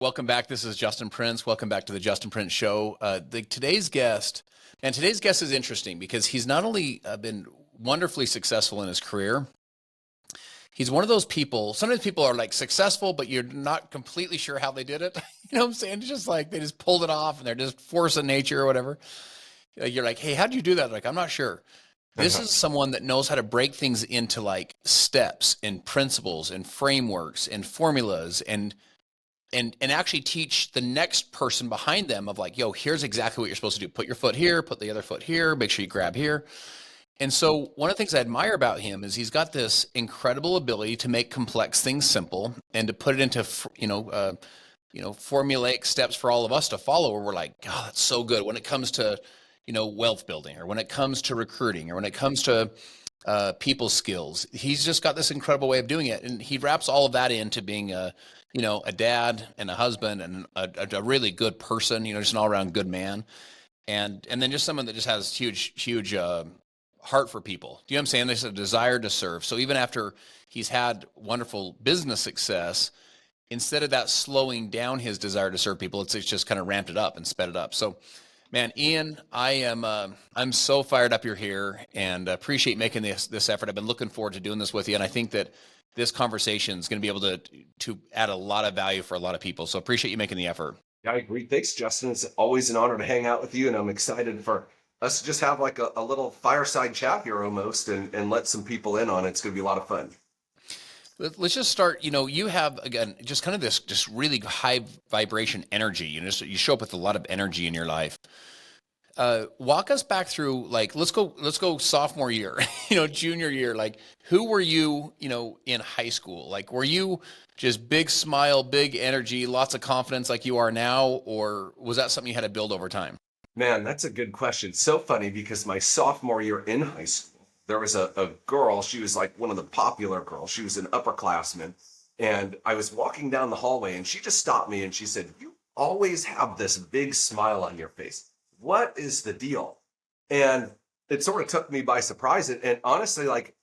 Welcome back. This is Justin Prince. Welcome back to the Justin Prince Show. Today's guest is interesting because he's not only been wonderfully successful in his career, he's one of those people. Sometimes people are like successful, but you're not completely sure how they did it. You know what I'm saying? It's just like they just pulled it off and they're just force of nature or whatever. You're like, hey, how'd you do that? Like, I'm not sure. This is someone that knows how to break things into like steps and principles and frameworks and formulas and actually teach the next person behind them of like, yo, here's exactly what you're supposed to do. Put your foot here, put the other foot here, make sure you grab here. And so one of the things I admire about him is he's got this incredible ability to make complex things simple and to put it into, formulaic steps for all of us to follow where we're like, God, that's so good when it comes to, wealth building or when it comes to recruiting or when it comes to people skills. He's just got this incredible way of doing it. And he wraps all of that into being a dad and a husband and a really good person, just an all around good man. And then just someone that just has huge heart for people. Do you know what I'm saying? There's a desire to serve. So even after he's had wonderful business success, instead of that slowing down his desire to serve people, it's just kind of ramped it up and sped it up. So, man, Ian, I'm so fired up you're here and appreciate making this effort. I've been looking forward to doing this with you, and I think that this conversation is going to be able to add a lot of value for a lot of people. So appreciate you making the effort. Yeah, I agree. Thanks, Justin. It's always an honor to hang out with you, and I'm excited for us to just have like a little fireside chat here almost and let some people in on it. It's going to be a lot of fun. Let's just start. You have again just kind of this just really high vibration energy. You show up with a lot of energy in your life. Walk us back through like let's go sophomore year, junior year. Like who were you, in high school? Like were you just big smile, big energy, lots of confidence like you are now, or was that something you had to build over time? Man, that's a good question. So funny because my sophomore year in high school, there was a girl. She was like one of the popular girls. She was an upperclassman. And I was walking down the hallway and she just stopped me and she said, "You always have this big smile on your face. What is the deal?" And it sort of took me by surprise. And honestly, like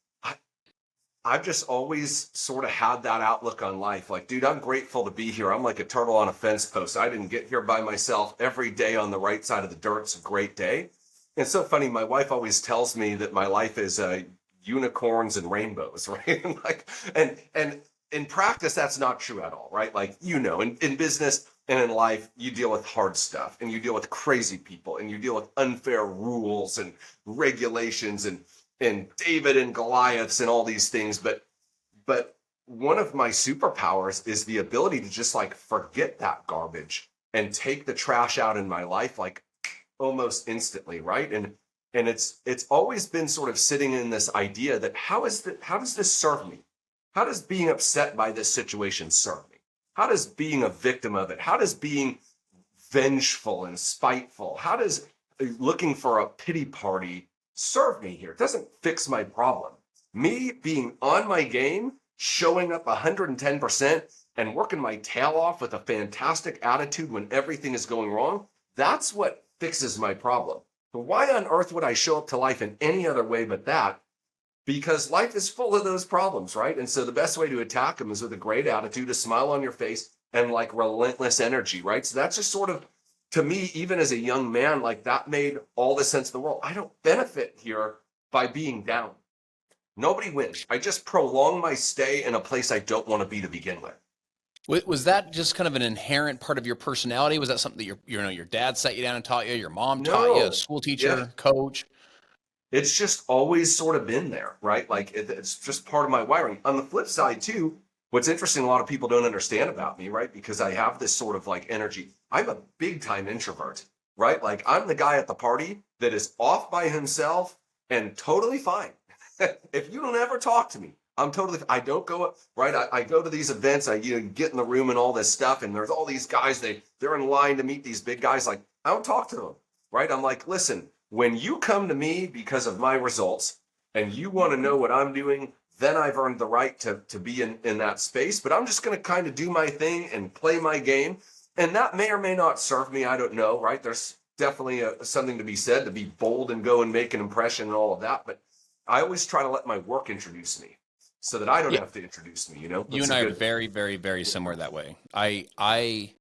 I've just always sort of had that outlook on life. Like, dude, I'm grateful to be here. I'm like a turtle on a fence post. I didn't get here by myself. Every day on the right side of the dirt's a great day. It's so funny. My wife always tells me that my life is unicorns and rainbows, right? And in practice, that's not true at all, right? Like, in business and in life, you deal with hard stuff and you deal with crazy people and you deal with unfair rules and regulations and David and Goliaths and all these things. But one of my superpowers is the ability to just like forget that garbage and take the trash out in my life like almost instantly, right? And it's always been sort of sitting in this idea that how does this serve me? How does being upset by this situation serve me? How does being a victim of it? How does being vengeful and spiteful? How does looking for a pity party serve me here? It doesn't fix my problem. Me being on my game, showing up 110% and working my tail off with a fantastic attitude when everything is going wrong, that's what fixes my problem. But why on earth would I show up to life in any other way but that? Because life is full of those problems, right? And so the best way to attack them is with a great attitude, a smile on your face, and like relentless energy, right? So that's just sort of, to me, even as a young man, like that made all the sense in the world. I don't benefit here by being down. Nobody wins. I just prolong my stay in a place I don't want to be to begin with. Was that just kind of an inherent part of your personality? Was that something that your dad sat you down and taught you? Your mom taught you? A No. school Yeah. teacher, coach? It's just always sort of been there, right? Like it's just part of my wiring. On the flip side, too, what's interesting, a lot of people don't understand about me, right? Because I have this sort of like energy. I'm a big time introvert, right? Like I'm the guy at the party that is off by himself and totally fine. If you don't ever talk to me, I don't go, right? I go to these events, I get in the room and all this stuff, and there's all these guys, they're in line to meet these big guys. Like, I don't talk to them, right? I'm like, listen, when you come to me because of my results and you want to know what I'm doing, then I've earned the right to be in that space. But I'm just going to kind of do my thing and play my game. And that may or may not serve me. I don't know, right? There's definitely something to be said to be bold and go and make an impression and all of that. But I always try to let my work introduce me so that I don't Yeah, have to introduce me, you That's and a I are good. very, very, very similar that way. I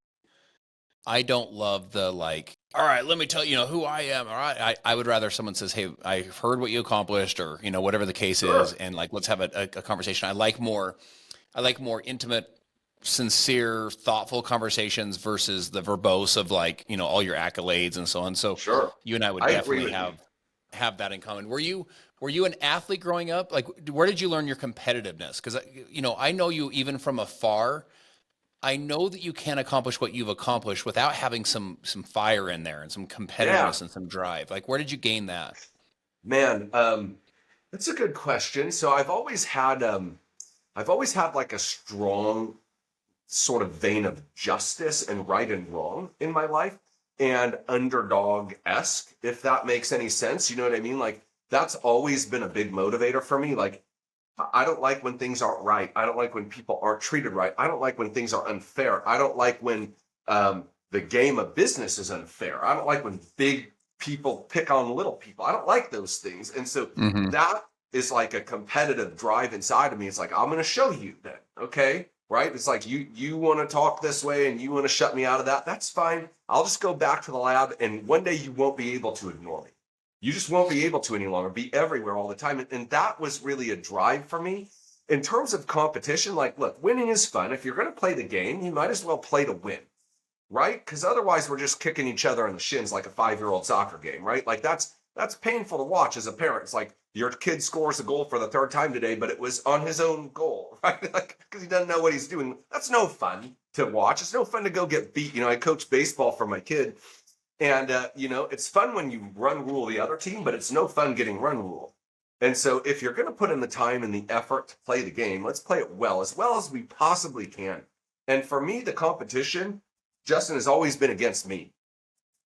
I don't love the like, all right, let me tell you, who I am. All right. I would rather someone says, hey, I've heard what you accomplished, or, whatever the case is. Sure. And like, let's have a conversation. I like more intimate, sincere, thoughtful conversations versus the verbose of like, all your accolades and so on. So Sure. you and I would I agree definitely with you. have that in common. Were you an athlete growing up? Like, where did you learn your competitiveness? Because I know you even from afar. I know that you can't accomplish what you've accomplished without having some fire in there and some Yeah, competitiveness and some drive. Like, where did you gain that? man. That's a good question. So I've always had like a strong sort of vein of justice and right and wrong in my life and underdog-esque, if that makes any sense. You know what I mean? Like that's always been a big motivator for me. Like I don't like when things aren't right. I don't like when people aren't treated right. I don't like when things are unfair. I don't like when the game of business is unfair. I don't like when big people pick on little people. I don't like those things. And so Mm-hmm. that is like a competitive drive inside of me. It's like, I'm going to show you then. Okay. Right. It's like you want to talk this way and you want to shut me out of that. That's fine. I'll just go back to the lab. And one day you won't be able to ignore me. You just won't be able to any longer be everywhere all the time. And that was really a drive for me. In terms of competition, like, look, winning is fun. If you're going to play the game, you might as well play to win, right? Because otherwise we're just kicking each other in the shins like a 5-year-old soccer game, right? Like that's painful to watch as a parent. It's like your kid scores a goal for the third time today, but it was on his own goal, right? Like because he doesn't know what he's doing. That's no fun to watch. It's no fun to go get beat. I coach baseball for my kid, and it's fun when you run rule the other team, but it's no fun getting run rule. And so if you're going to put in the time and the effort to play the game, let's play it well as we possibly can. And for me, the competition, Justin, has always been against me.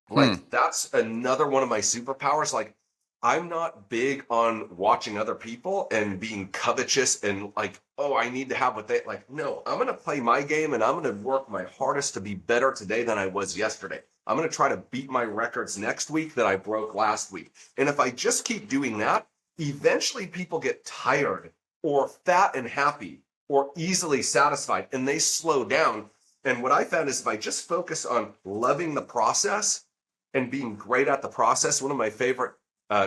Hmm. Like that's another one of my superpowers. Like I'm not big on watching other people and being covetous and like, oh, I need to have what they like. No, I'm going to play my game and I'm going to work my hardest to be better today than I was yesterday. I'm going to try to beat my records next week that I broke last week. And if I just keep doing that, eventually people get tired or fat and happy or easily satisfied and they slow down. And what I found is if I just focus on loving the process and being great at the process, one of my favorite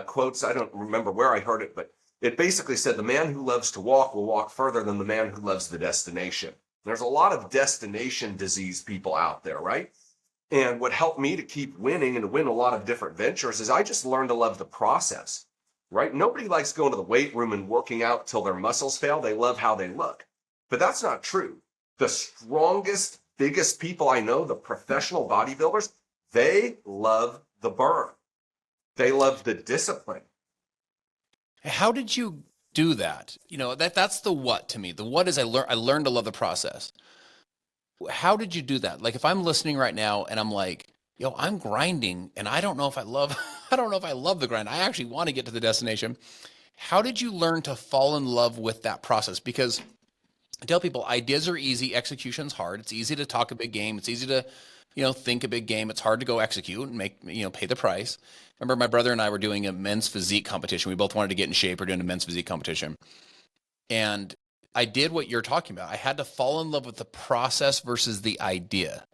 quotes, I don't remember where I heard it, but it basically said, the man who loves to walk will walk further than the man who loves the destination. There's a lot of destination disease people out there, right? And what helped me to keep winning and to win a lot of different ventures is I just learned to love the process, right? Nobody likes going to the weight room and working out till their muscles fail. They love how they look. But that's not true. The strongest, biggest people I know, the professional bodybuilders, they love the burn. They love the discipline. How did you do that? That's the what to me. The what is I learned to love the process. How did you do that? Like if I'm listening right now and I'm like, yo, I'm grinding and I don't know if I love I don't know if I love the grind. I actually want to get to the destination. How did you learn to fall in love with that process? Because I tell people ideas are easy, execution's hard. It's easy to talk a big game. It's easy to, think a big game. It's hard to go execute and make, pay the price. Remember my brother and I were doing a men's physique competition. We both wanted to get in shape. We're doing a men's physique competition. And I did what you're talking about. I had to fall in love with the process versus the idea.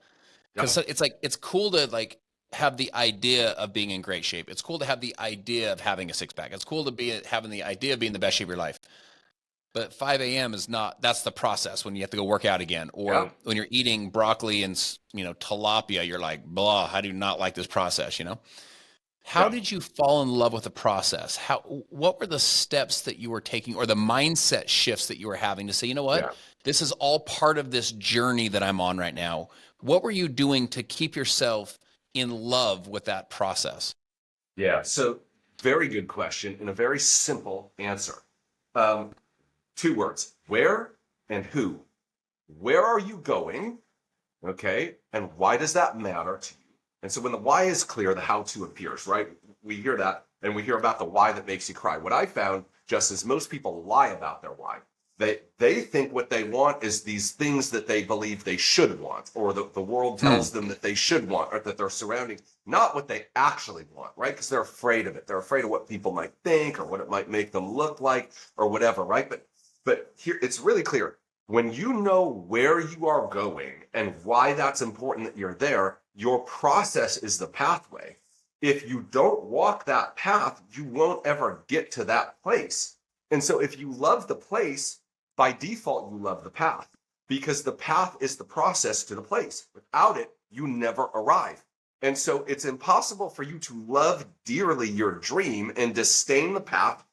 Yeah. Because it's like, it's cool to like have the idea of being in great shape. It's cool to have the idea of having a six pack. It's cool to be having the idea of being the best shape of your life. But 5 a.m. is not, that's the process when you have to go work out again. Yeah. Or when you're eating broccoli and, tilapia, you're like, blah, I do not like this process. How Yeah. did you fall in love with the process? What were the steps that you were taking or the mindset shifts that you were having to say, you know what, Yeah. this is all part of this journey that I'm on right now. What were you doing to keep yourself in love with that process? Yeah. So very good question and a very simple answer. Um, 2 words, where and who. Where are you going? Okay. And why does that matter to you? And so when the why is clear, the how to appears, right? We hear that and we hear about the why that makes you cry. What I found just is most people lie about their why. They think what they want is these things that they believe they should want, or the world Hmm. tells them that they should want, or that they're surrounding, not what they actually want, right? Because they're afraid of it. They're afraid of what people might think or what it might make them look like or whatever, right? But here it's really clear. When you know where you are going and why that's important that you're there, your process is the pathway. If you don't walk that path, you won't ever get to that place. And so if you love the place, by default, you love the path because the path is the process to the place. Without it, you never arrive. And so it's impossible for you to love dearly your dream and disdain the path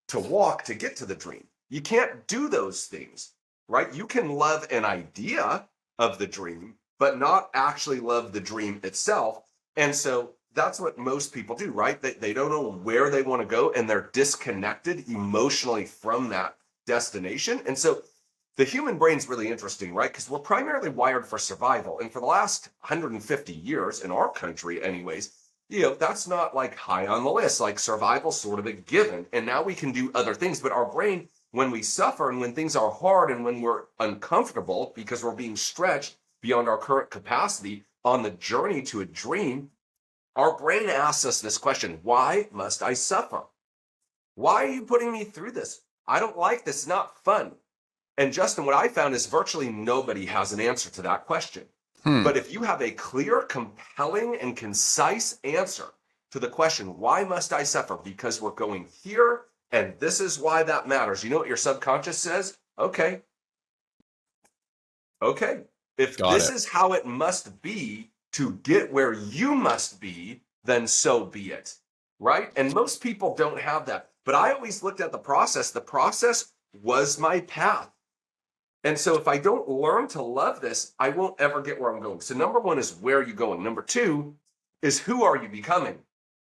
to walk to get to the dream. You can't do those things, right? You can love an idea of the dream, but not actually love the dream itself. And so that's what most people do, right? They don't know where they want to go and they're disconnected emotionally from that destination. And so the human brain's really interesting, right? Because we're primarily wired for survival. And for the last 150 years, in our country, anyways, that's not like high on the list. Like survival sort of a given. And now we can do other things. But our brain, when we suffer and when things are hard and when we're uncomfortable because we're being stretched beyond our current capacity on the journey to a dream, our brain asks us this question: why must I suffer? Why are you putting me through this? I don't like this. It's not fun. And Justin, what I found is virtually nobody has an answer to that question. But if you have a clear, compelling, and concise answer to the question, why must I suffer? Because we're going here, and this is why that matters. You know what your subconscious says? Okay. If this is how it must be to get where you must be, then so be it, right? And most people don't have that. But I always looked at the process. The process was my path. And so if I don't learn to love this, I won't ever get where I'm going. So number one is, where are you going? Number two is, who are you becoming?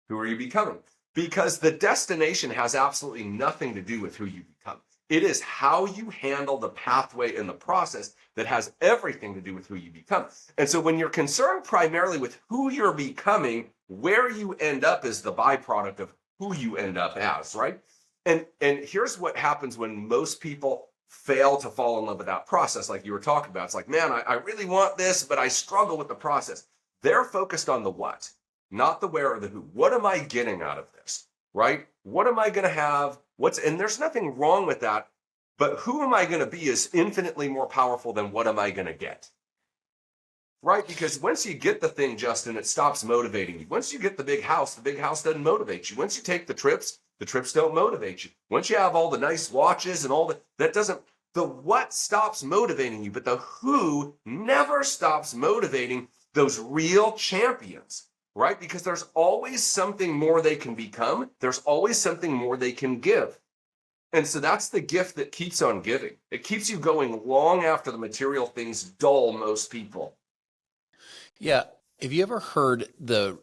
Who are you becoming? Because the destination has absolutely nothing to do with who you become. It is how you handle the pathway and the process that has everything to do with who you become. And so when you're concerned primarily with who you're becoming, where you end up is the byproduct of who you end up as, right? And here's what happens when most people fail to fall in love with that process, like you were talking about. It's like, man, I really want this, but I struggle with the process. They're focused on the what, not the where or the who. What am I getting out of this, right? What am I going to have? And there's nothing wrong with that, but who am I going to be is infinitely more powerful than what am I going to get, right? Because once you get the thing, Justin, it stops motivating you. Once you get the big house doesn't motivate you. Once you take the trips don't motivate you. Once you have all the nice watches and all the what stops motivating you, but the who never stops motivating those real champions, right? Because there's always something more they can become. There's always something more they can give. And so that's the gift that keeps on giving. It keeps you going long after the material things dull most people. Yeah. Have you ever heard the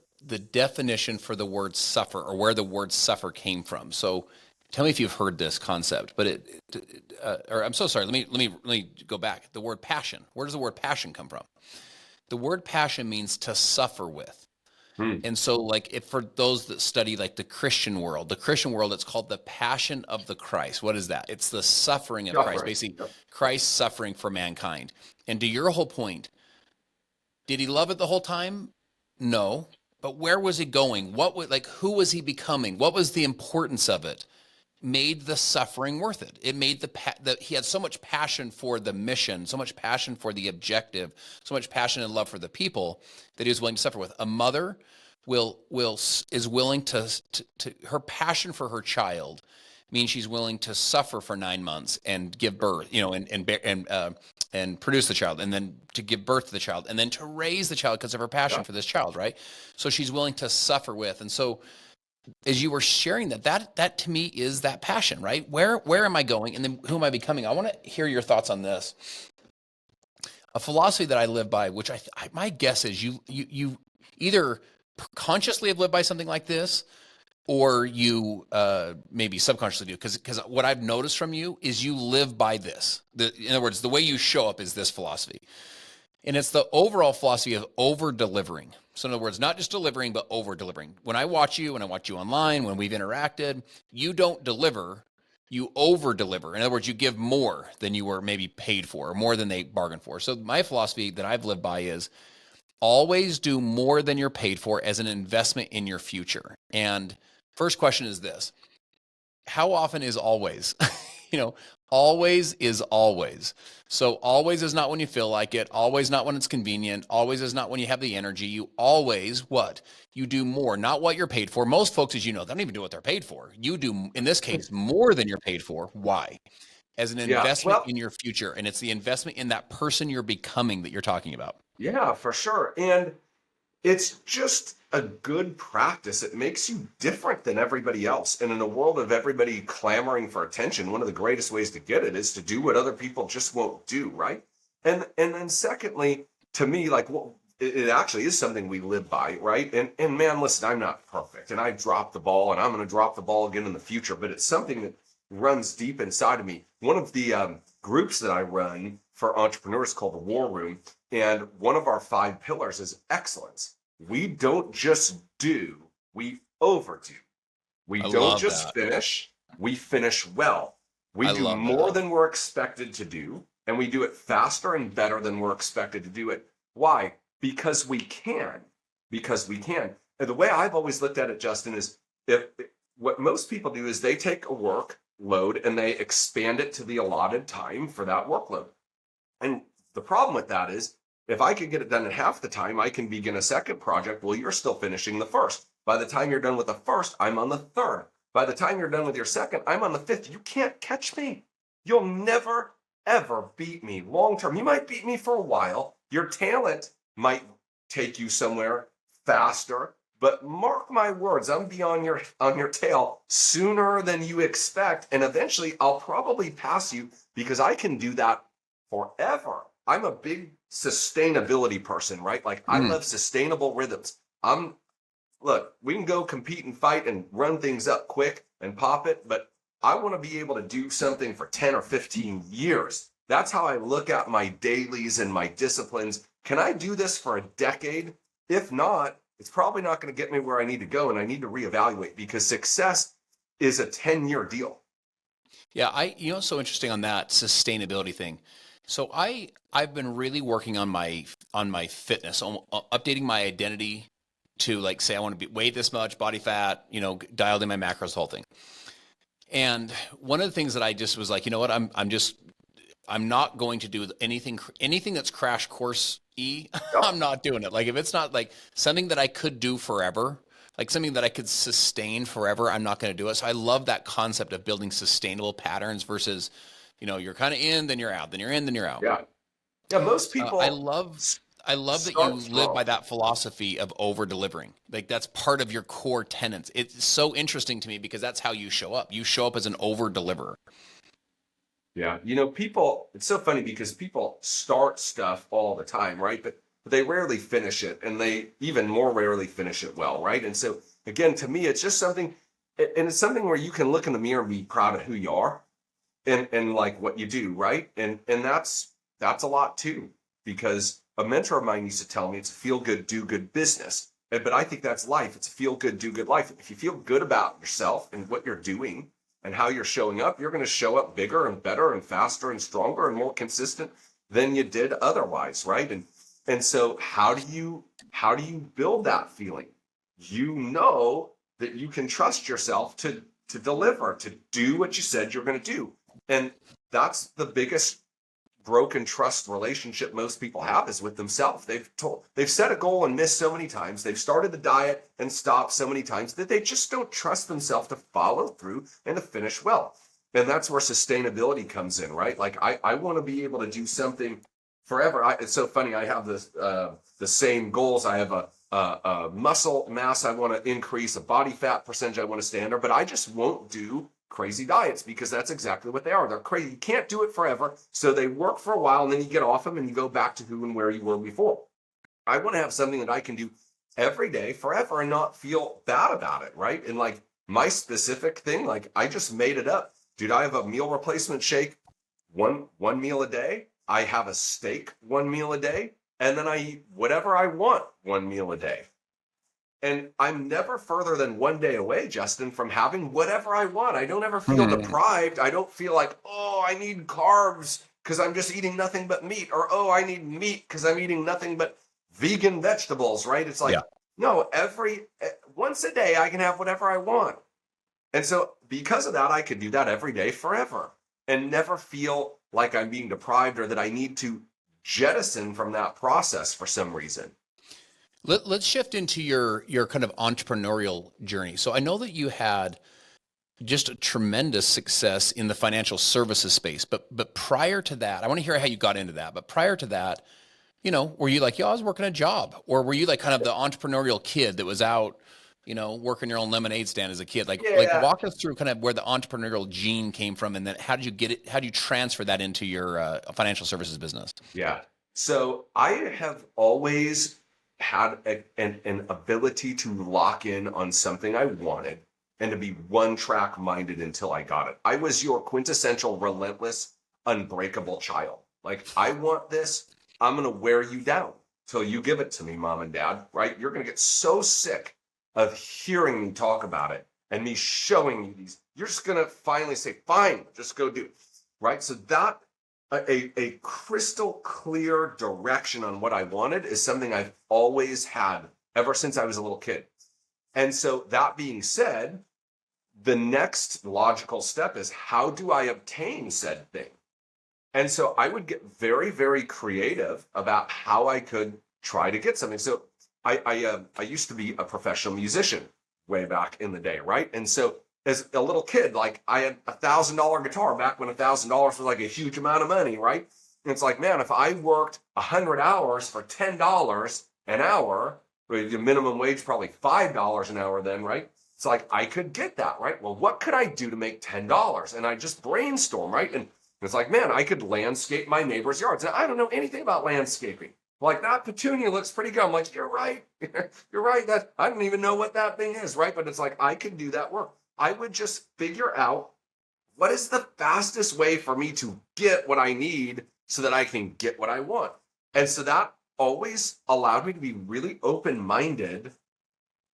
definition for the word suffer, or where the word suffer came from? So tell me if you've heard this concept, but or I'm so sorry. Let me go back. The word passion. Where does the word passion come from? The word passion means to suffer with. And so, like, if for those that study like the Christian world, it's called the passion of the Christ. What is that? It's the suffering of Christ, basically Christ suffering for mankind. And to your whole point, did he love it the whole time? No. But where was he going? Who was he becoming? What was the importance of it? Made the suffering worth it. It made he had so much passion for the mission, so much passion for the objective, so much passion and love for the people that he was willing to suffer with. A mother is willing to her passion for her child means she's willing to suffer for 9 months and give birth, and produce the child, and then to give birth to the child, and then to raise the child because of her passion for this child, right? So she's willing to suffer with. And so as you were sharing that to me is that passion, right? Where am I going? And then who am I becoming? I want to hear your thoughts on this. A philosophy that I live by, which my guess is you either consciously have lived by something like this, or you maybe subconsciously do, because what I've noticed from you is you live by this. In other words, the way you show up is this philosophy. And it's the overall philosophy of over-delivering. So in other words, not just delivering, but over-delivering. When I watch you online, when we've interacted, you don't deliver, you over-deliver. In other words, you give more than you were maybe paid for, or more than they bargained for. So my philosophy that I've lived by is always do more than you're paid for as an investment in your future. And first question is this: how often is always? You know, always is always. So always is not when you feel like it, always not when it's convenient, always is not when you have the energy. You always what? You do more, not what you're paid for. Most folks, as you know, they don't even do what they're paid for. You do, in this case, more than you're paid for. Why? As an Yeah. investment Well, in your future. And it's the investment in that person you're becoming that you're talking about. yeah, for sure. And it's just a good practice. It makes you different than everybody else. And in a world of everybody clamoring for attention, one of the greatest ways to get it is to do what other people just won't do, right? And then secondly, to me, like, well, it actually is something we live by, right? And man, listen, I'm not perfect, and I dropped the ball, and I'm going to drop the ball again in the future. But it's something that runs deep inside of me. One of the groups that I run for entrepreneurs called the War Room, and one of our 5 pillars is excellence. We don't just do, we overdo. We I don't love just that. finish, we finish well. We I do love more that. than we're expected to do, and we do it faster and better than we're expected to do it. Why? Because we can. Because we can. And the way I've always looked at it, Justin, is if what most people do is they take a workload and they expand it to the allotted time for that workload. And the problem with that is if I could get it done in half the time, I can begin a second project. Well, you're still finishing the first. By the time you're done with the first, I'm on the third. By the time you're done with your second, I'm on the fifth. You can't catch me. You'll never, ever beat me long term. You might beat me for a while. Your talent might take you somewhere faster, but mark my words, I'm be on your tail sooner than you expect. And eventually I'll probably pass you because I can do that forever. I'm a big sustainability person, right? Like I Mm. love sustainable rhythms. I'm Look, we can go compete and fight and run things up quick and pop it, but I want to be able to do something for 10 or 15 years. That's how I look at my dailies and my disciplines. Can I do this for a decade? If not, it's probably not going to get me where I need to go, and I need to reevaluate because success is a 10-year deal. Yeah, you know what's so interesting on that sustainability thing. So I've been really working on my fitness, on updating my identity to like say I want to be weigh this much, body fat, you know, dialed in my macros, the whole thing. And one of the things that I just was like, you know what, I'm not going to do anything that's crash course Yep. I'm not doing it. Like if it's not like something that I could do forever, like something that I could sustain forever, I'm not going to do it. So I love that concept of building sustainable patterns versus, you know, you're kind of in, then you're out, then you're in, then you're out. Yeah. Yeah. Most Uh, I people love I love that you start live by strong. that philosophy of over delivering. Like that's part of your core tenets. It's so interesting to me because that's how you show up. You show up as an over deliverer. Yeah. People, it's so funny because people start stuff all the time, right? But they rarely finish it, and they even more rarely finish it well, right? And so, again, to me, it's just something, and it's something where you can look in the mirror and be proud of who you are and like what you do, right? And that's a lot too, because a mentor of mine used to tell me it's a feel good, do good business. But I think that's life. It's a feel good, do good life. If you feel good about yourself and what you're doing and how you're showing up, you're going to show up bigger and better and faster and stronger and more consistent than you did otherwise, right? And so how do you build that feeling? You know that you can trust yourself to deliver, to do what you said you're going to do. And that's the biggest broken trust relationship most people have is with themselves. They've set a goal and missed so many times. They've started the diet and stopped so many times that they just don't trust themselves to follow through and to finish well. And that's where sustainability comes in, right? Like I want to be able to do something forever. It's so funny. I have the same goals. I have a muscle mass I want to increase, a body fat percentage I want to stay under, but I just won't do crazy diets because that's exactly what they are. They're crazy. You can't do it forever. So they work for a while and then you get off them and you go back to who and where you were before. I want to have something that I can do every day forever and not feel bad about it, right? And like my specific thing, like I just made it up. Dude, I have a meal replacement shake one meal a day. I have a steak 1 meal a day, and then I eat whatever I want 1 meal a day. And I'm never further than 1 day away, Justin, from having whatever I want. I don't ever feel Hmm. deprived. I don't feel like, oh, I need carbs because I'm just eating nothing but meat, or oh, I need meat because I'm eating nothing but vegan vegetables, right? It's Yeah. like, no, once a day I can have whatever I want. And so because of that, I could do that every day forever and never feel like I'm being deprived or that I need to jettison from that process for some reason. Let's shift into your kind of entrepreneurial journey. So I know that you had just a tremendous success in the financial services space, but prior to that, I want to hear how you got into that. But prior to that, were you like, I was working a job, or were you like kind of the entrepreneurial kid that was out, working your own lemonade stand as a kid? Like Yeah. walk us through kind of where the entrepreneurial gene came from, and then how did you get it? How do you transfer that into your financial services business? Yeah. So I have always had an ability to lock in on something I wanted and to be one track minded until I got it. I was your quintessential relentless, unbreakable child. Like, I want this. I'm going to wear you down till you give it to me, mom and dad, right? You're going to get so sick of hearing me talk about it and me showing you these. You're just going to finally say, fine, just go do it, right? So that a crystal clear direction on what I wanted is something I've always had ever since I was a little kid. And so that being said, the next logical step is, how do I obtain said thing? And so I would get very, very creative about how I could try to get something. So I used to be a professional musician way back in the day, right? And so as a little kid, like, I had $1,000 guitar back when $1,000 was like a huge amount of money, right? And it's like, man, if I worked 100 hours for $10 an hour, the minimum wage probably $5 an hour then, right? It's like, I could get that, right? Well, what could I do to make $10? And I just brainstorm, right? And it's like, man, I could landscape my neighbor's yards. And I don't know anything about landscaping. Like, that petunia looks pretty good. I'm like, you're right. You're right. That I don't even know what that thing is, right? But it's like, I could do that work. I would just figure out, what is the fastest way for me to get what I need so that I can get what I want. And so that always allowed me to be really open-minded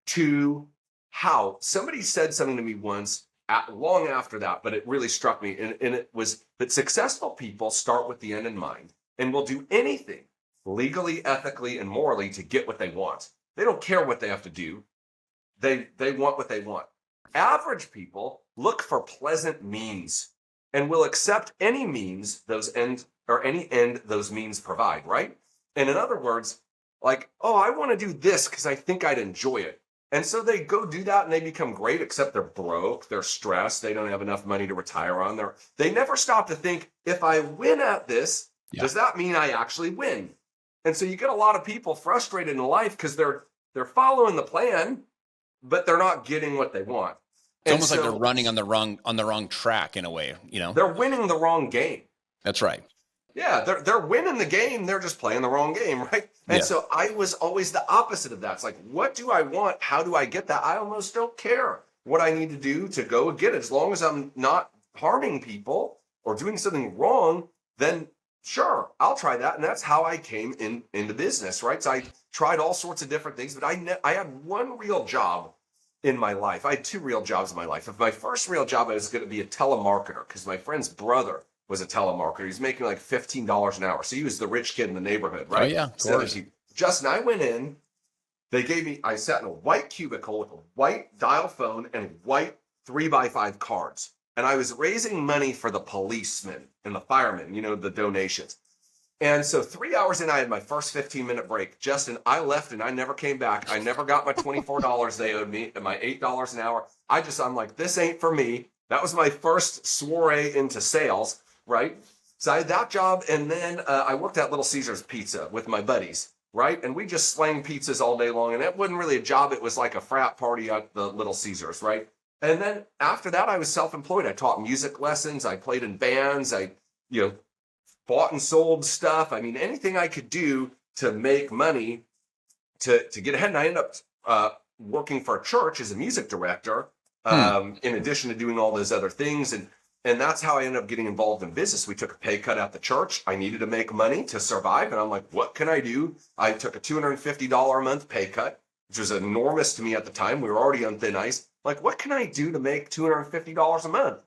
to how somebody said something to me once long after that, but it really struck me. And it was that successful people start with the end in mind and will do anything legally, ethically, and morally to get what they want. They don't care what they have to do. They want what they want. Average people look for pleasant means and will accept any means those end or any end those means provide, right? And in other words, like, oh, I want to do this because I think I'd enjoy it. And so they go do that and they become great, except they're broke, they're stressed, they don't have enough money to retire on. They never stop to think, if I win at this, does that mean I actually win? And so you get a lot of people frustrated in life because they're following the plan, but they're not getting what they want. It's almost like they're running on the wrong track in a way, They're winning the wrong game. That's right. Yeah, they're winning the game. They're just playing the wrong game, right? And so I was always the opposite of that. It's like, what do I want? How do I get that? I almost don't care what I need to do to go get it. As long as I'm not harming people or doing something wrong, then sure, I'll try that. And that's how I came into business, right? So I tried all sorts of different things, but I had one real job in my life. I had two real jobs in my life. My first real job, I was going to be a telemarketer because my friend's brother was a telemarketer. He's making like $15 an hour. So he was the rich kid in the neighborhood, right? Oh, yeah, of course. Justin, I went in, I sat in a white cubicle with a white dial phone and white 3x5 cards. And I was raising money for the policemen and the firemen, the donations. And so 3 hours in, I had my first 15-minute break. Justin, I left and I never came back. I never got my $24 they owed me and my $8 an hour. I'm like, this ain't for me. That was my first soiree into sales, right? So I had that job. And then I worked at Little Caesars Pizza with my buddies, right? And we just slang pizzas all day long. And it wasn't really a job. It was like a frat party at the Little Caesars, right? And then after that, I was self-employed. I taught music lessons. I played in bands. I bought and sold stuff. I mean, anything I could do to make money to get ahead. And I ended up working for a church as a music director, in addition to doing all those other things. And that's how I ended up getting involved in business. We took a pay cut at the church. I needed to make money to survive. And I'm like, what can I do? I took a $250 a month pay cut, which was enormous to me at the time. We were already on thin ice. Like, what can I do to make $250 a month?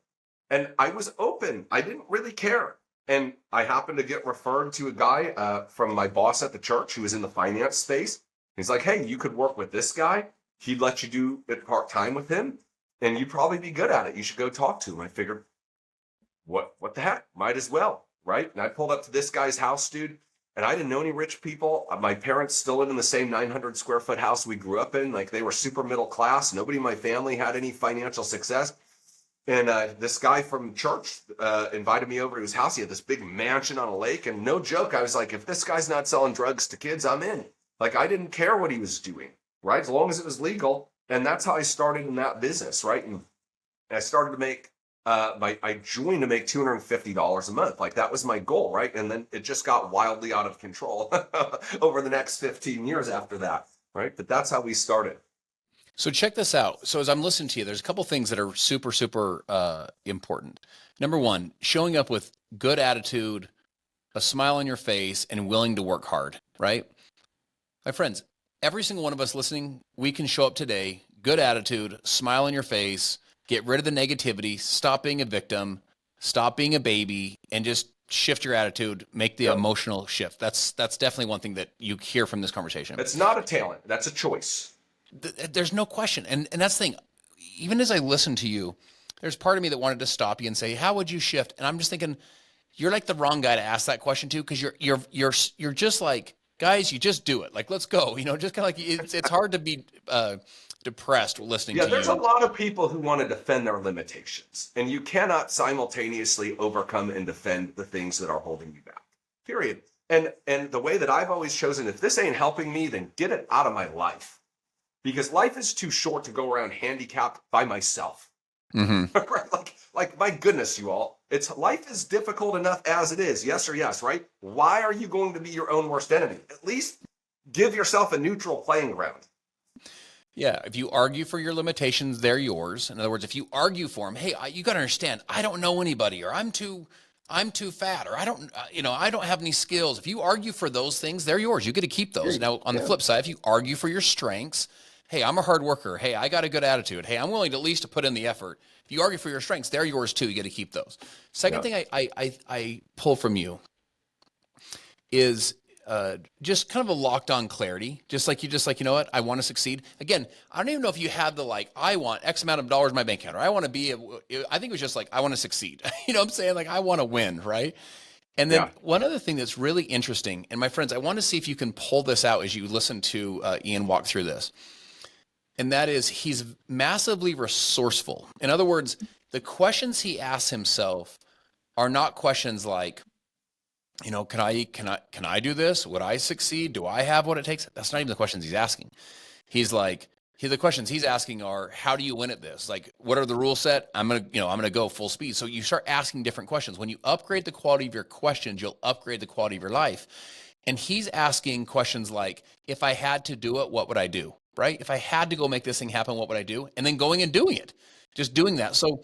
And I was open. I didn't really care. And I happened to get referred to a guy from my boss at the church who was in the finance space. He's like, hey, you could work with this guy. He'd let you do it part-time with him. and you'd probably be good at it. You should go talk to him. I figured, what the heck? Might as well, right? And I pulled up to this guy's house, dude, and I didn't know any rich people. My parents still lived in the same 900 square foot house we grew up in. Like, they were super middle class. Nobody in my family had any financial success. And this guy from church invited me over to his house. He had this big mansion on a lake. And no joke, I was like, if this guy's not selling drugs to kids, I'm in. Like, I didn't care what he was doing, right? As long as it was legal. And that's how I started in that business, right? And I started to make, I joined to make $250 a month. Like, that was my goal, right? And then it just got wildly out of control over the next 15 years after that, right? But that's how we started. So check this out. So as I'm listening to you, there's a couple things that are super, super important. Number one, showing up with good attitude, a smile on your face, and willing to work hard, right? My friends, every single one of us listening, we can show up today, good attitude, smile on your face, get rid of the negativity, stop being a victim, stop being a baby, and just shift your attitude, make the emotional shift. That's definitely one thing that you hear from this conversation. It's not a talent. That's a choice. There's no question. And that's the thing. Even as I listen to you, there's part of me that wanted to stop you and say, how would you shift? And I'm just thinking, you're like the wrong guy to ask that question to, because you're just like, guys, you just do it. Like, let's go. Just kind of like, it's hard to be depressed listening to you. Yeah, there's a lot of people who want to defend their limitations, and you cannot simultaneously overcome and defend the things that are holding you back, period. And the way that I've always chosen, if this ain't helping me, then get it out of my life. Because life is too short to go around handicapped by myself. Mm-hmm. like, my goodness, you all. Life is difficult enough as it is. Yes or yes, right? Why are you going to be your own worst enemy? At least give yourself a neutral playing ground. Yeah, if you argue for your limitations, they're yours. In other words, if you argue for them, hey, you got to understand, I don't know anybody, or I'm too fat, or I don't have any skills. If you argue for those things, they're yours. You get to keep those. Now, on the flip side, if you argue for your strengths, hey, I'm a hard worker. Hey, I got a good attitude. Hey, I'm willing to at least to put in the effort. If you argue for your strengths, they're yours too. You get to keep those. Second thing I pull from you is just kind of a locked on clarity. Just like, you know what? I want to succeed. Again, I don't even know if you had the, I want X amount of dollars in my bank account, or I want to be, I think it was just I want to succeed. You know what I'm saying? I want to win, right? And then one other thing that's really interesting, and my friends, I want to see if you can pull this out as you listen to Ian walk through this. And that is, he's massively resourceful. In other words, the questions he asks himself are not questions like, can I do this? Would I succeed? Do I have what it takes? That's not even the questions he's asking. The questions he's asking are, how do you win at this? Like, what are the rules set? I'm going to go full speed. So you start asking different questions. When you upgrade the quality of your questions, you'll upgrade the quality of your life. And he's asking questions like, if I had to do it, what would I do? Right? If I had to go make this thing happen, what would I do? And then going and doing it, just doing that. So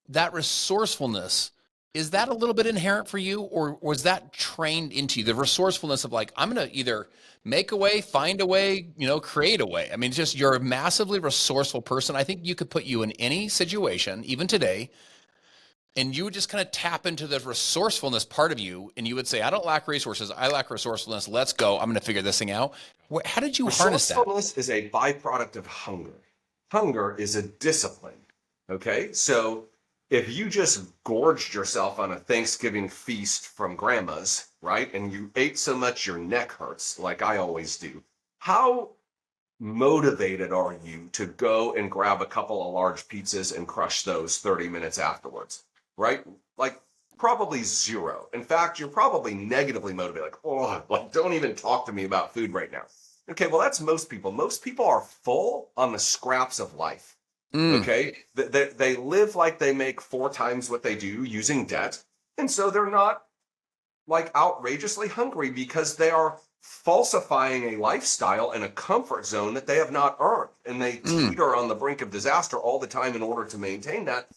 that resourcefulness, is that a little bit inherent for you, or was that trained into you? The resourcefulness of I'm going to either make a way, find a way, create a way. I mean, it's just, you're a massively resourceful person. I think you could put you in any situation, even today, and you would just kind of tap into the resourcefulness part of you, and you would say, I don't lack resources, I lack resourcefulness. Let's go. I'm going to figure this thing out. How did you harness that? Resourcefulness is a byproduct of hunger. Hunger is a discipline. Okay? So if you just gorged yourself on a Thanksgiving feast from grandma's, right, and you ate so much your neck hurts, like I always do, how motivated are you to go and grab a couple of large pizzas and crush those 30 minutes afterwards? Right? Probably zero. In fact, you're probably negatively motivated. Don't even talk to me about food right now. Okay, well, that's most people. Most people are full on the scraps of life. Okay? They live like they make 4 times what they do using debt. And so they're not outrageously hungry, because they are falsifying a lifestyle and a comfort zone that they have not earned. And they teeter on the brink of disaster all the time in order to maintain that.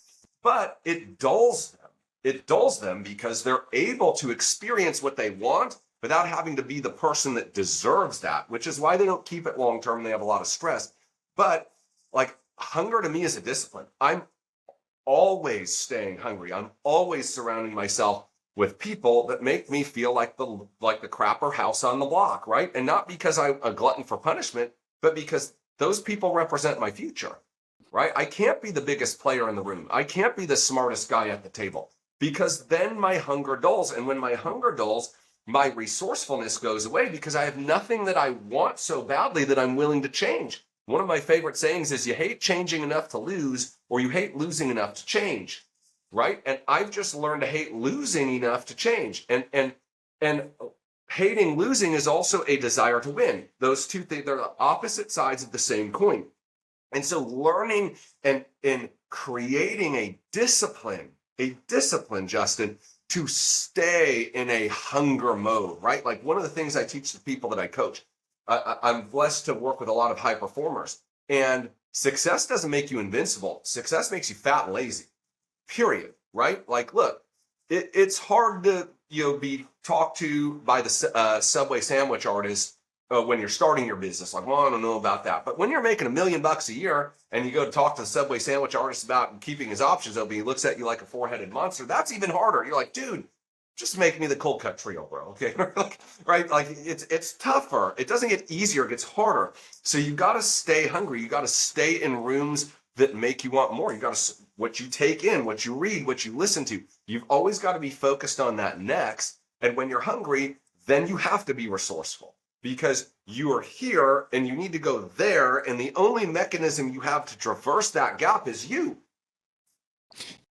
But it dulls them. It dulls them because they're able to experience what they want without having to be the person that deserves that, which is why they don't keep it long term. They have a lot of stress. But hunger to me is a discipline. I'm always staying hungry. I'm always surrounding myself with people that make me feel like the crapper house on the block, right? And not because I'm a glutton for punishment, but because those people represent my future. right? I can't be the biggest player in the room. I can't be the smartest guy at the table, because then my hunger dulls. And when my hunger dulls, my resourcefulness goes away, because I have nothing that I want so badly that I'm willing to change. One of my favorite sayings is, you hate changing enough to lose, or you hate losing enough to change, right? And I've just learned to hate losing enough to change. And hating losing is also a desire to win. Those two things, they're the opposite sides of the same coin. And so learning and creating a discipline, Justin, to stay in a hunger mode, right? Like one of the things I teach the people that I coach, I'm blessed to work with a lot of high performers, and success doesn't make you invincible. Success makes you fat and lazy, period, right? Like, look, it's hard to, be talked to by the Subway sandwich artist when you're starting your business. Like, well, I don't know about that. But when you're making $1 million a year and you go to talk to the Subway sandwich artist about keeping his options open, he looks at you like a four-headed monster. That's even harder. You're like, dude, just make me the cold cut trio, bro. Okay, right? Like it's tougher. It doesn't get easier; it gets harder. So you got to stay hungry. You got to stay in rooms that make you want more. You got to, what you take in, what you read, what you listen to. You've always got to be focused on that next. And when you're hungry, then you have to be resourceful, because you are here and you need to go there. And the only mechanism you have to traverse that gap is you.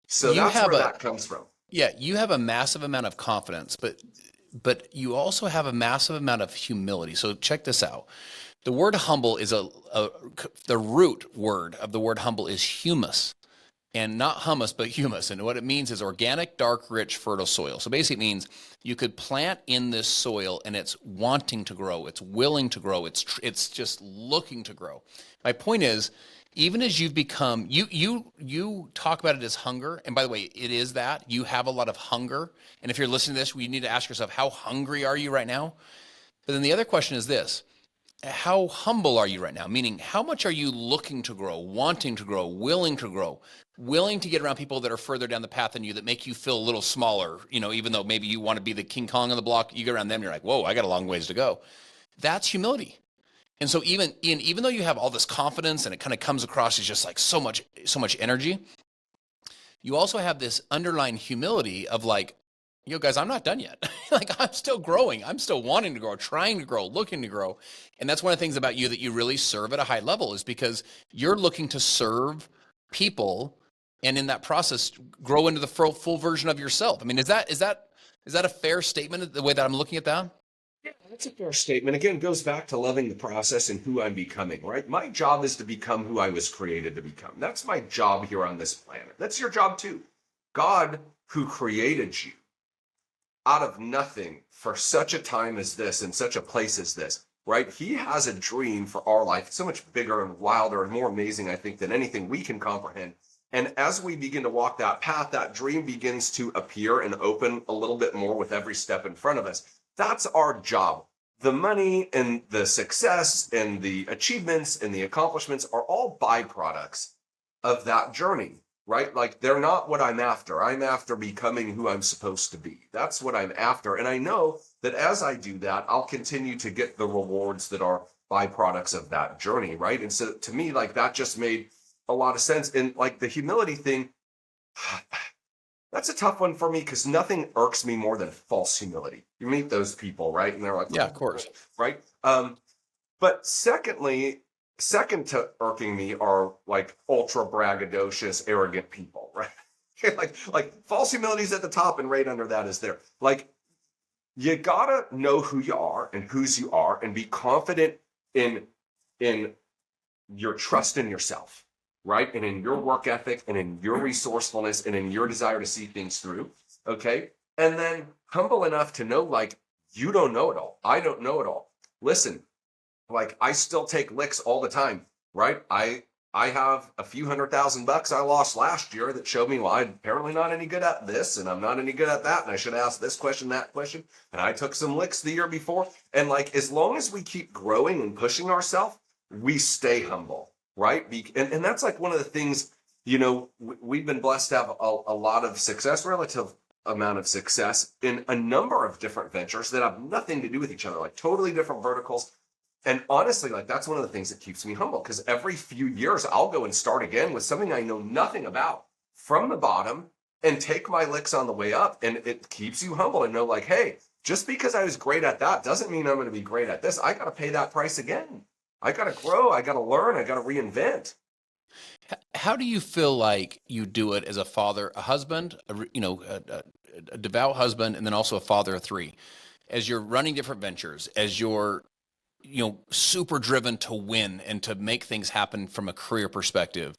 So that's where that comes from. Yeah, you have a massive amount of confidence, but you also have a massive amount of humility. So check this out. The word humble is the root word of the word humble is humus, and not hummus, but humus. And what it means is organic, dark, rich, fertile soil. So basically it means you could plant in this soil and it's wanting to grow. It's willing to grow. It's just looking to grow. My point is, even as you've become, you talk about it as hunger. And by the way, it is that. You have a lot of hunger. And if you're listening to this, you need to ask yourself, how hungry are you right now? But then the other question is this: how humble are you right now? Meaning, how much are you looking to grow, wanting to grow, willing to get around people that are further down the path than you, that make you feel a little smaller, even though maybe you want to be the King Kong on the block, you get around them, you're like, whoa, I got a long ways to go. That's humility. And so even though you have all this confidence and it kind of comes across as just like so much energy, you also have this underlying humility of like, guys, I'm not done yet. Like, I'm still growing. I'm still wanting to grow, trying to grow, looking to grow. And that's one of the things about you that you really serve at a high level, is because you're looking to serve people, and in that process, grow into the full version of yourself. I mean, is that a fair statement, the way that I'm looking at that? Yeah, that's a fair statement. Again, it goes back to loving the process and who I'm becoming, right? My job is to become who I was created to become. That's my job here on this planet. That's your job too. God, who created you out of nothing for such a time as this and such a place as this, right? He has a dream for our life. It's so much bigger and wilder and more amazing, I think, than anything we can comprehend. And as we begin to walk that path, that dream begins to appear and open a little bit more with every step in front of us. That's our job. The money and the success and the achievements and the accomplishments are all byproducts of that journey, right? Like, they're not what I'm after. I'm after becoming who I'm supposed to be. That's what I'm after. And I know that as I do that, I'll continue to get the rewards that are byproducts of that journey, right? And so to me, like, that just made a lot of sense. And like the humility thing, that's a tough one for me, because nothing irks me more than false humility. You meet those people, right? And they're like, yeah, of course. Right. But second to irking me are like ultra braggadocious, arrogant people, right? like false humility is at the top, and right under that is there. Like, you gotta know who you are and whose you are, and be confident in your trust in yourself, right? And in your work ethic and in your resourcefulness and in your desire to see things through. Okay. And then humble enough to know, like, you don't know it all. I don't know it all. Listen, like, I still take licks all the time, right? I have a few $100,000 I lost last year that showed me, well, I'm apparently not any good at this, and I'm not any good at that, and I should ask this question, that question. And I took some licks the year before. And like, as long as we keep growing and pushing ourselves, we stay humble, right? And that's like one of the things, we've been blessed to have a lot of success, relative amount of success in a number of different ventures that have nothing to do with each other, like totally different verticals. And honestly, like that's one of the things that keeps me humble because every few years I'll go and start again with something I know nothing about from the bottom and take my licks on the way up. And it keeps you humble and know like, hey, just because I was great at that doesn't mean I'm going to be great at this. I got to pay that price again. I got to grow. I got to learn. I got to reinvent. How do you feel like you do it as a father, a husband, a devout husband, and then also a father of three, as you're running different ventures, as you're, super driven to win and to make things happen from a career perspective?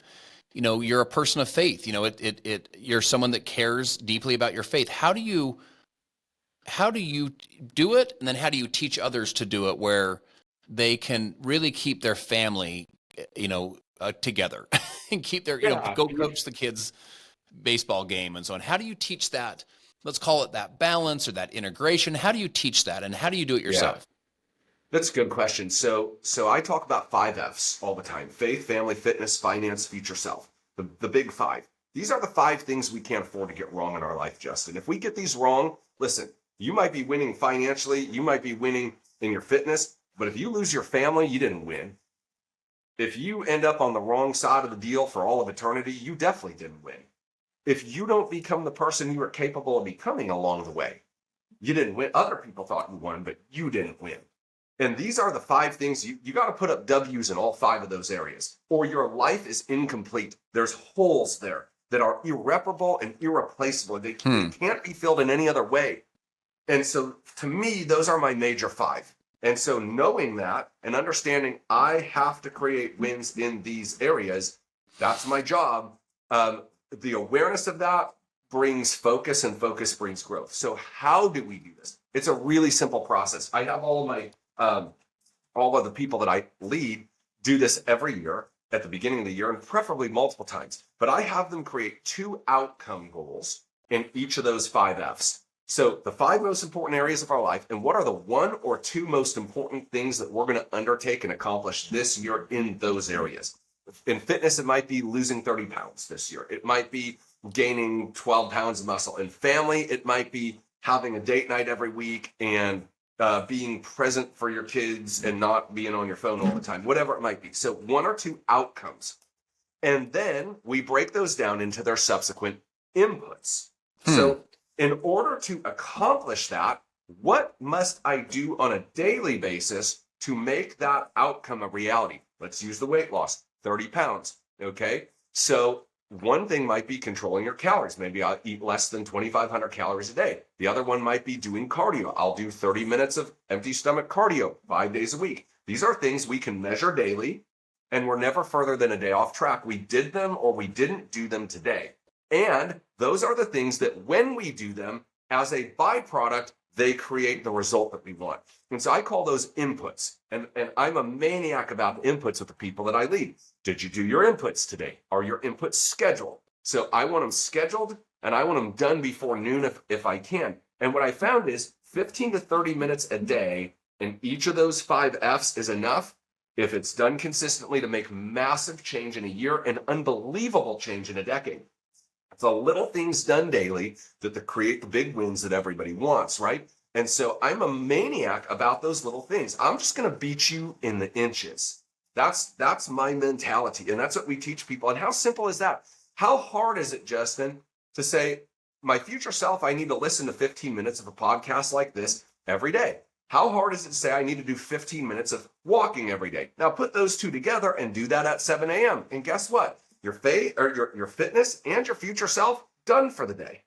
You're a person of faith. You're someone that cares deeply about your faith. How do you do it? And then how do you teach others to do it where they can really keep their family, together and keep their, Yeah. go coach the kids' baseball game and so on. How do you teach that? Let's call it that balance or that integration. How do you teach that? And how do you do it Yeah. yourself? That's a good question. So I talk about 5 F's all the time: faith, family, fitness, finance, future self. The big 5. These are the 5 things we can't afford to get wrong in our life, Justin. If we get these wrong, listen, you might be winning financially, you might be winning in your fitness, but if you lose your family, you didn't win. If you end up on the wrong side of the deal for all of eternity, you definitely didn't win. If you don't become the person you are capable of becoming along the way, you didn't win. Other people thought you won, but you didn't win. And these are the 5 things you got to put up W's in all 5 of those areas, or your life is incomplete. There's holes there that are irreparable and irreplaceable. They can't be filled in any other way. And so to me, those are my major 5. And so knowing that and understanding I have to create wins in these areas, that's my job. The awareness of that brings focus, and focus brings growth. So how do we do this? It's a really simple process. I have all of the people that I lead do this every year at the beginning of the year, and preferably multiple times. But I have them create 2 outcome goals in each of those 5 F's. So the 5 most important areas of our life, and what are the 1 or 2 most important things that we're going to undertake and accomplish this year in those areas. In fitness, it might be losing 30 pounds this year. It might be gaining 12 pounds of muscle. In family, it might be having a date night every week and being present for your kids and not being on your phone all the time, whatever it might be. So 1 or 2 outcomes. And then we break those down into their subsequent inputs. So in order to accomplish that, what must I do on a daily basis to make that outcome a reality? Let's use the weight loss, 30 pounds. Okay. So one thing might be controlling your calories. Maybe I'll eat less than 2,500 calories a day. The other one might be doing cardio. I'll do 30 minutes of empty stomach cardio 5 days a week. These are things we can measure daily, and we're never further than a day off track. We did them or we didn't do them today. And those are the things that when we do them as a byproduct, they create the result that we want. And so I call those inputs. And I'm a maniac about inputs with the people that I lead. Did you do your inputs today? Are your inputs scheduled? So I want them scheduled and I want them done before noon if I can. And what I found is 15 to 30 minutes a day in each of those 5 F's is enough if it's done consistently to make massive change in a year and unbelievable change in a decade. It's the little things done daily that create the big wins that everybody wants, right? And so I'm a maniac about those little things. I'm just going to beat you in the inches. That's my mentality. And that's what we teach people. And how simple is that? How hard is it, Justin, to say, my future self, I need to listen to 15 minutes of a podcast like this every day? How hard is it to say I need to do 15 minutes of walking every day? Now put those 2 together and do that at 7 a.m. And guess what? Your faith or your fitness and your future self done for the day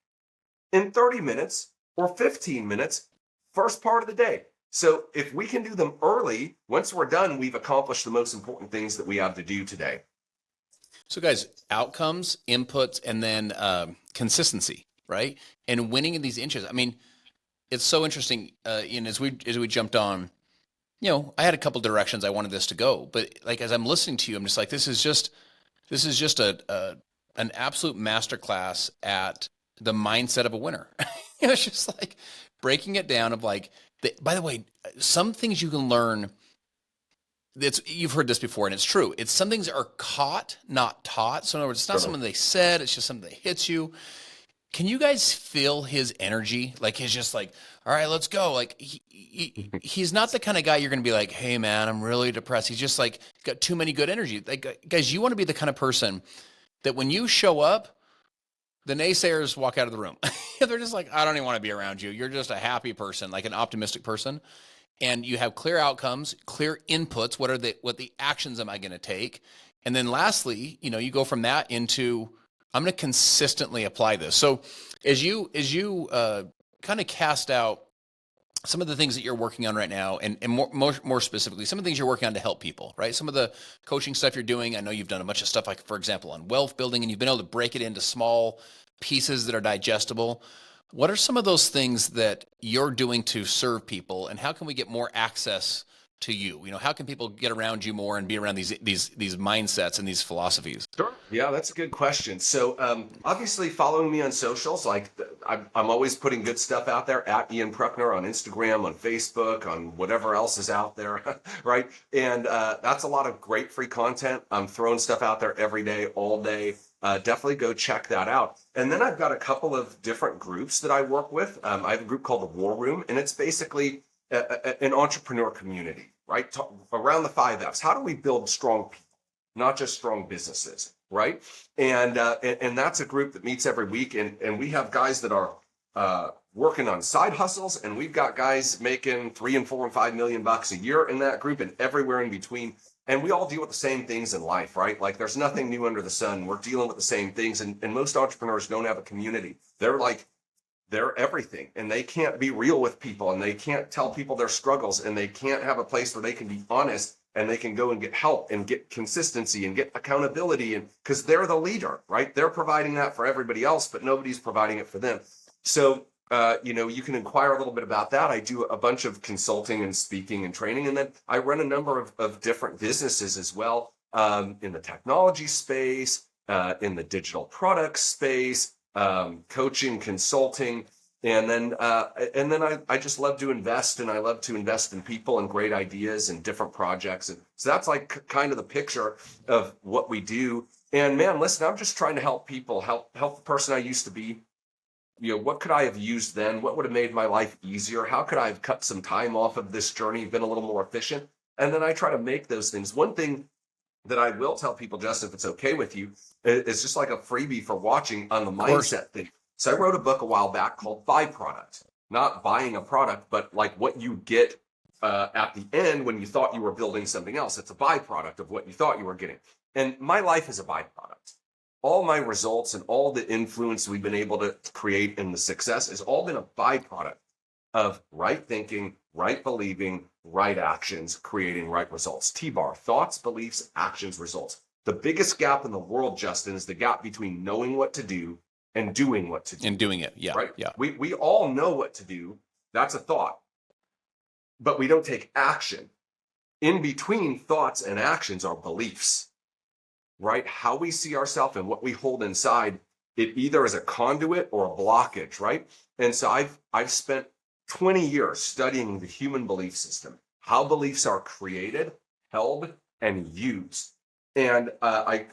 in 30 minutes or 15 minutes, first part of the day. So if we can do them early, once we're done, we've accomplished the most important things that we have to do today. So guys, outcomes, inputs, and then consistency, right? And winning in these inches. I mean, it's so interesting. As we jumped on, I had a couple directions I wanted this to go, but like as I'm listening to you, I'm just like, this is just an absolute masterclass at the mindset of a winner. It's just like breaking it down of like, by the way, some things you can learn. You've heard this before, and it's true. It's some things are caught, not taught. So in other words, it's not something they said. It's just something that hits you. can you guys feel his energy? Like he's just like, all right, let's go. Like he's not the kind of guy you're going to be like, hey man, I'm really depressed. He's just like got too many good energy. Like guys, you want to be the kind of person that when you show up, the naysayers walk out of the room. They're just like, I don't even want to be around you. You're just a happy person, like an optimistic person. And you have clear outcomes, clear inputs. What the actions am I going to take? And then lastly, you go from that into, I'm going to consistently apply this. So as you kind of cast out some of the things that you're working on right now, and more specifically, some of the things you're working on to help people, right? Some of the coaching stuff you're doing, I know you've done a bunch of stuff, like, for example, on wealth building, and you've been able to break it into small pieces that are digestible. What are some of those things that you're doing to serve people, and how can we get more access to you? How can people get around you more and be around these mindsets and these philosophies? Sure. Yeah, that's a good question. So obviously following me on socials, like I'm always putting good stuff out there at Ian Prukner on Instagram, on Facebook, on whatever else is out there, right? And that's a lot of great free content. I'm throwing stuff out there every day, all day. Definitely go check that out. And then I've got a couple of different groups that I work with. I have a group called the War Room, and it's basically an entrepreneur community, right? Around the 5 F's. How do we build strong people, not just strong businesses, right? And that's a group that meets every week, and we have guys that are working on side hustles, and we've got guys making $3 and $4 and $5 million a year in that group, and everywhere in between. And we all deal with the same things in life, right? Like there's nothing new under the sun. We're dealing with the same things, and most entrepreneurs don't have a community. They're everything, and they can't be real with people, and they can't tell people their struggles, and they can't have a place where they can be honest, and they can go and get help and get consistency and get accountability, and because they're the leader, right? They're providing that for everybody else, but nobody's providing it for them. So you can inquire a little bit about that. I do a bunch of consulting and speaking and training, and then I run a number of different businesses as well, in the technology space, in the digital product space, coaching, consulting, and then I just love to invest, and I love to invest in people and great ideas and different projects, and so that's like kind of the picture of what we do. And man, listen, I'm just trying to help people, help the person I used to be. What could I have used then? What would have made my life easier? How could I have cut some time off of this journey, been a little more efficient? And then I try to make those things. One thing that I will tell people, Justin, if it's okay with you, it's just like a freebie for watching on the mindset thing. So I wrote a book a while back called Byproduct. Not buying a product, but like what you get at the end when you thought you were building something else. It's a byproduct of what you thought you were getting. And my life is a byproduct. All my results and all the influence we've been able to create and the success has all been a byproduct of right thinking, right believing, right actions, creating right results. T-bar, thoughts, beliefs, actions, results. The biggest gap in the world, Justin, is the gap between knowing what to do and doing what to do. And doing it, yeah. Right? Yeah. We all know what to do. That's a thought. But we don't take action. In between thoughts and actions are beliefs. Right? How we see ourselves and what we hold inside, it either is a conduit or a blockage, right? And so I've spent 20 years studying the human belief system, how beliefs are created, held, and used. And I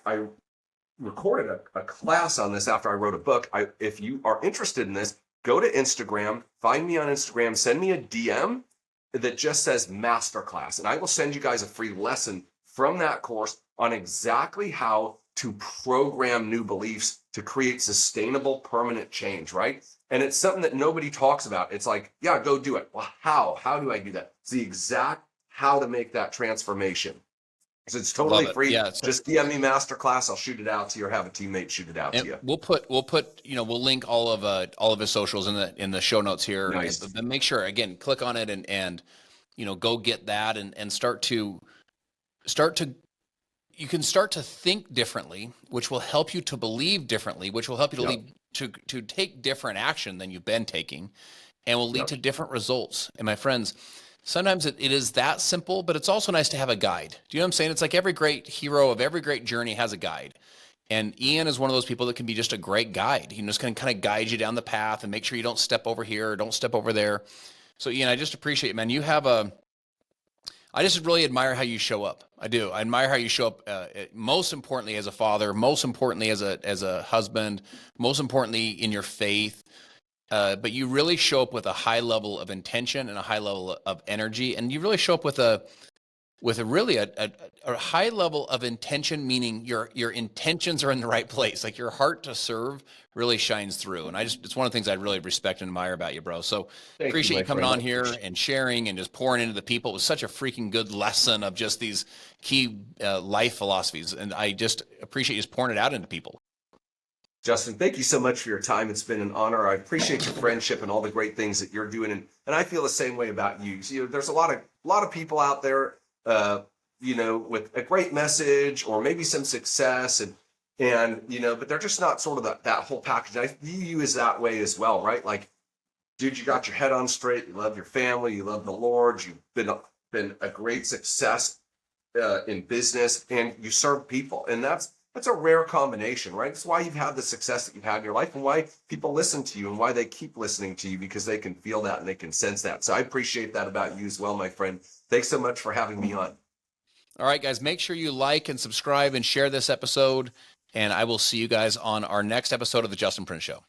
recorded a class on this after I wrote a book. If you are interested in this, go to Instagram, find me on Instagram, send me a DM that just says masterclass, and I will send you guys a free lesson from that course on exactly how to program new beliefs to create sustainable, permanent change, right? And it's something that nobody talks about. It's like, yeah, go do it. Well, how? How do I do that? It's the exact how to make that transformation. So it's totally free. Yeah, just DM me masterclass. I'll shoot it out to you, or have a teammate shoot it out to you. We'll link all of his socials in the show notes here. Nice. But make sure, again, click on it and go get that and start to you can start to think differently, which will help you to believe differently, which will help you to take different action than you've been taking, and will lead to different results. And my friends, sometimes it is that simple, but it's also nice to have a guide. Do you know what I'm saying? It's like every great hero of every great journey has a guide. And Ian is one of those people that can be just a great guide. He's just going to kind of guide you down the path and make sure you don't step over here or don't step over there. So Ian, I just appreciate it, man. You have I just really admire how you show up. I do. I admire how you show up. Most importantly, as a father. Most importantly, as a husband. Most importantly, in your faith. But you really show up with a high level of intention and a high level of energy, and you really show up with a really a high level of intention, meaning your intentions are in the right place. Like your heart to serve really shines through. And it's one of the things I really respect and admire about you, bro. So Thank you, appreciate my you coming friend. on here and sharing and just pouring into the people. It was such a freaking good lesson of just these key life philosophies. And I just appreciate you just pouring it out into people. Justin, thank you so much for your time. It's been an honor. I appreciate your friendship and all the great things that you're doing. And I feel the same way about you. You know, there's a lot of people out there, you know, with a great message or maybe some success and, you know, but they're just not sort of that whole package. I view you as that way as well, right? Like, dude, you got your head on straight. You love your family. You love the Lord. You've been a great success in business, and you serve people. And that's a rare combination, right? That's why you've had the success that you've had in your life and why people listen to you and why they keep listening to you, because they can feel that and they can sense that. So I appreciate that about you as well, my friend. Thanks so much for having me on. All right, guys, make sure you like and subscribe and share this episode. And I will see you guys on our next episode of The Justin Prince Show.